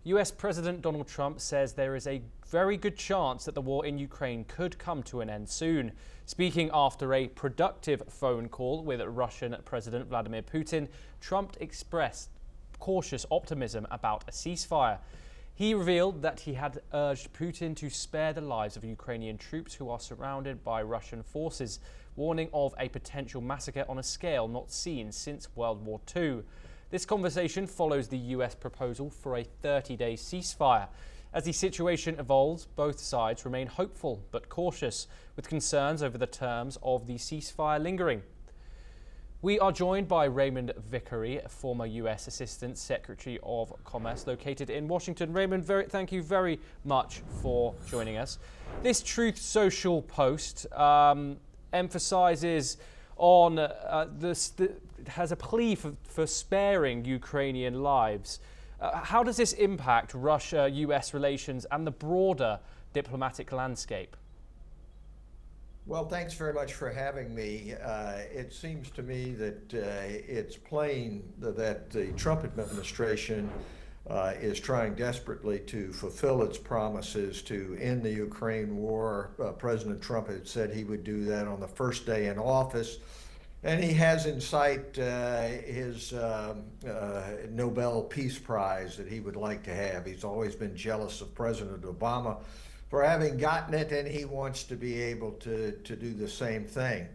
US President Donald Trump says there is a very good chance that the war in Ukraine could come to an end soon. Speaking after a productive phone call with Russian President Vladimir Putin, Trump expressed cautious optimism about a ceasefire. He revealed that he had urged Putin to spare the lives of Ukrainian troops who are surrounded by Russian forces, warning of a potential massacre on a scale not seen since World War II. This conversation follows the US proposal for a 30-day ceasefire. As the situation evolves, both sides remain hopeful but cautious, with concerns over the terms of the ceasefire lingering. We are joined by Raymond Vickery, former US Assistant Secretary of Commerce located in Washington. Raymond, thank you very much for joining us. This Truth Social post emphasizes on has a plea for sparing Ukrainian lives. How does this impact Russia-US relations and the broader diplomatic landscape? Well, thanks very much for having me. It seems to me that it's plain that the Trump administration is trying desperately to fulfill its promises to end the Ukraine war. President Trump had said he would do that on the first day in office. And he has in sight his Nobel Peace Prize that he would like to have. He's always been jealous of President Obama for having gotten it, and he wants to be able to do the same thing.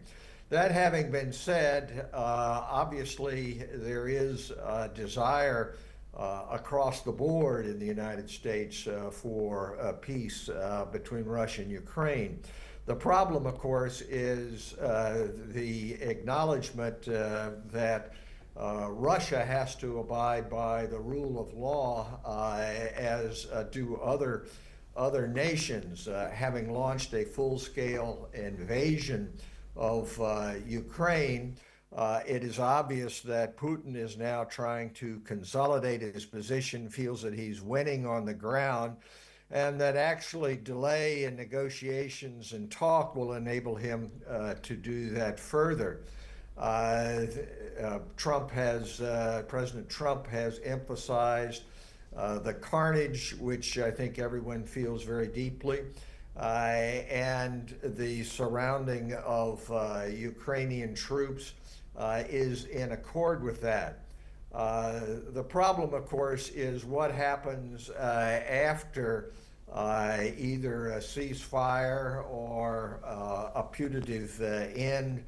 That having been said, obviously there is a desire across the board in the United States for peace between Russia and Ukraine. The problem, of course, is the acknowledgement that Russia has to abide by the rule of law as do other nations. Having launched a full-scale invasion of Ukraine, it is obvious that Putin is now trying to consolidate his position, feels that he's winning on the ground, and that actually delay in negotiations and talk will enable him to do that further. President Trump has emphasized the carnage, which I think everyone feels very deeply, and the surrounding of Ukrainian troops is in accord with that. The problem, of course, is what happens after either a ceasefire or a putative end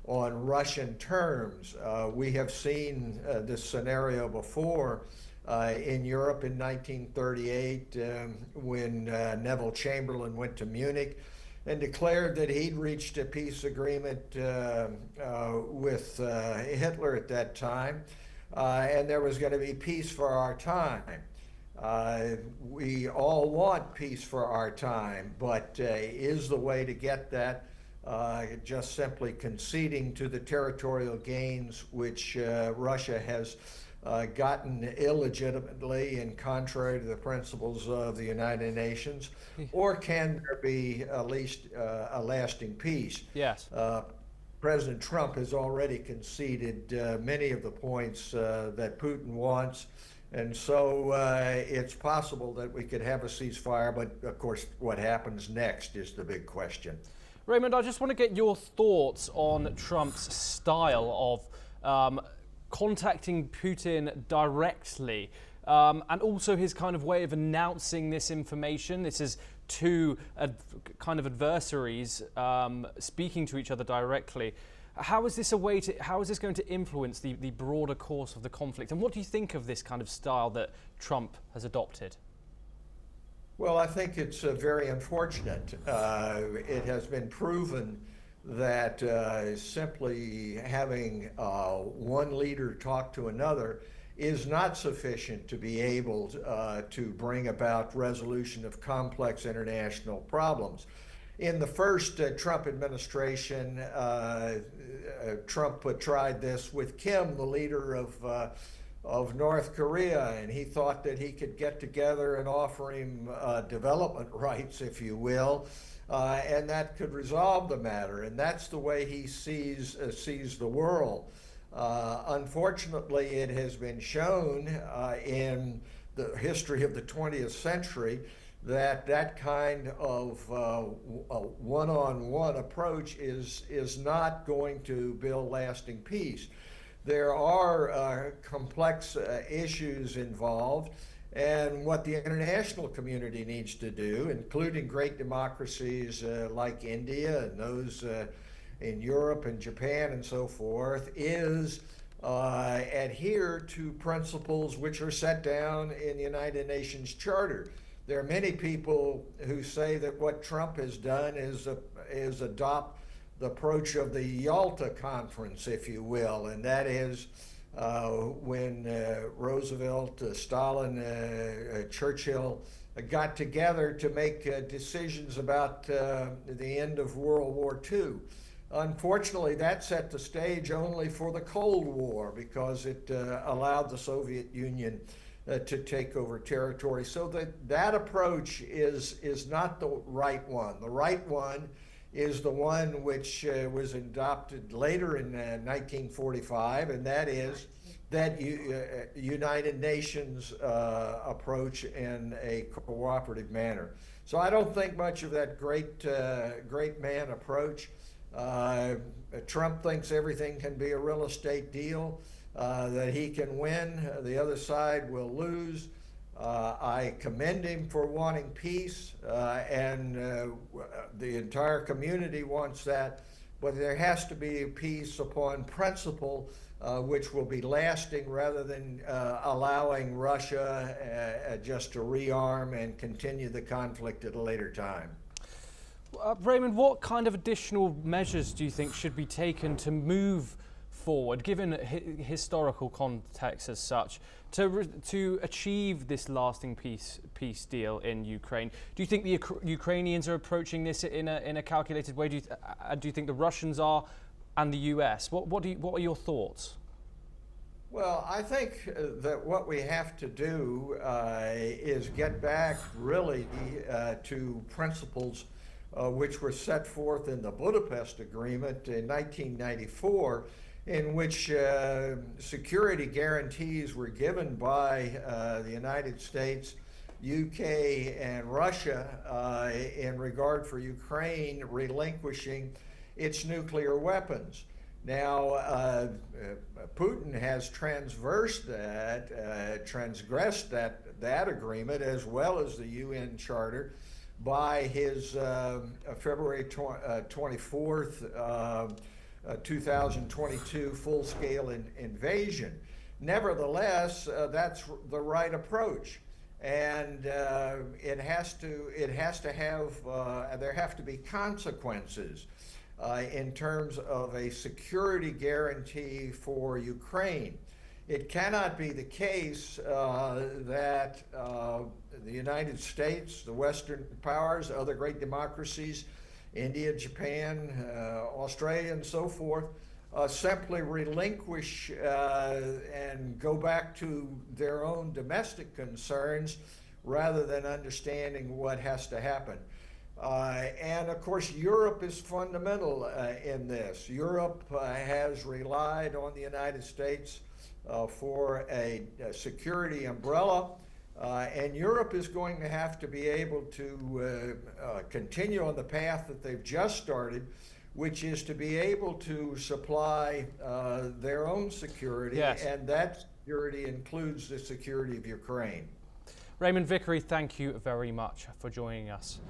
on Russian terms. We have seen this scenario before in Europe in 1938 when Neville Chamberlain went to Munich and declared that he'd reached a peace agreement with Hitler at that time. And there was going to be peace for our time. We all want peace for our time, but is the way to get that just simply conceding to the territorial gains which Russia has gotten illegitimately and contrary to the principles of the United Nations? Or can there be at least a lasting peace? Yes. President Trump has already conceded many of the points that Putin wants, and so it's possible that we could have a ceasefire, but of course what happens next is the big question. Raymond, I just want to get your thoughts on Trump's style of contacting Putin directly, and also his kind of way of announcing this information. This is two kind of adversaries speaking to each other directly. How is this going to influence the broader course of the conflict? And what do you think of this kind of style that Trump has adopted? Well, I think it's very unfortunate. It has been proven that simply having one leader talk to another is not sufficient to be able to bring about resolution of complex international problems. In the first Trump administration, Trump tried this with Kim, the leader of North Korea, and he thought that he could get together and offer him development rights, if you will, and that could resolve the matter. And that's the way he sees the world. Unfortunately, it has been shown in the history of the 20th century, that kind of one-on-one approach is not going to build lasting peace. There are complex issues involved, and what the international community needs to do, including great democracies like India and those in Europe and Japan and so forth, is adhere to principles which are set down in the United Nations Charter. There are many people who say that what Trump has done is adopt the approach of the Yalta Conference, if you will, and that is when Roosevelt, Stalin, Churchill got together to make decisions about the end of World War II. Unfortunately, that set the stage only for the Cold War because it allowed the Soviet Union to take over territory. So that approach is not the right one. The right one is the one which was adopted later in 1945, and that is that United Nations approach in a cooperative manner. So I don't think much of that great man approach. Trump thinks everything can be a real estate deal, that he can win, the other side will lose. I commend him for wanting peace, and the entire community wants that, but there has to be peace upon principle, which will be lasting rather than allowing Russia just to rearm and continue the conflict at a later time. Raymond, what kind of additional measures do you think should be taken to move forward, given historical context as such, to achieve this lasting peace deal in Ukraine? Do you think the Ukrainians are approaching this in a calculated way? Do you think the Russians are, and the US? What are your thoughts? Well, I think that what we have to do is get back really to principles which were set forth in the Budapest Agreement in 1994, in which security guarantees were given by the United States, UK, and Russia in regard for Ukraine relinquishing its nuclear weapons. Now, Putin has transgressed that agreement as well as the UN Charter by his February 24th, 2022 full-scale invasion. Nevertheless, that's the right approach, and there have to be consequences in terms of a security guarantee for Ukraine. It cannot be the case that the United States, the Western powers, other great democracies, India, Japan, Australia, and so forth, simply relinquish and go back to their own domestic concerns rather than understanding what has to happen. And of course, Europe is fundamental in this. Europe has relied on the United States for a security umbrella, and Europe is going to have to be able to continue on the path that they've just started, which is to be able to supply their own security, yes. And that security includes the security of Ukraine. Raymond Vickery, thank you very much for joining us.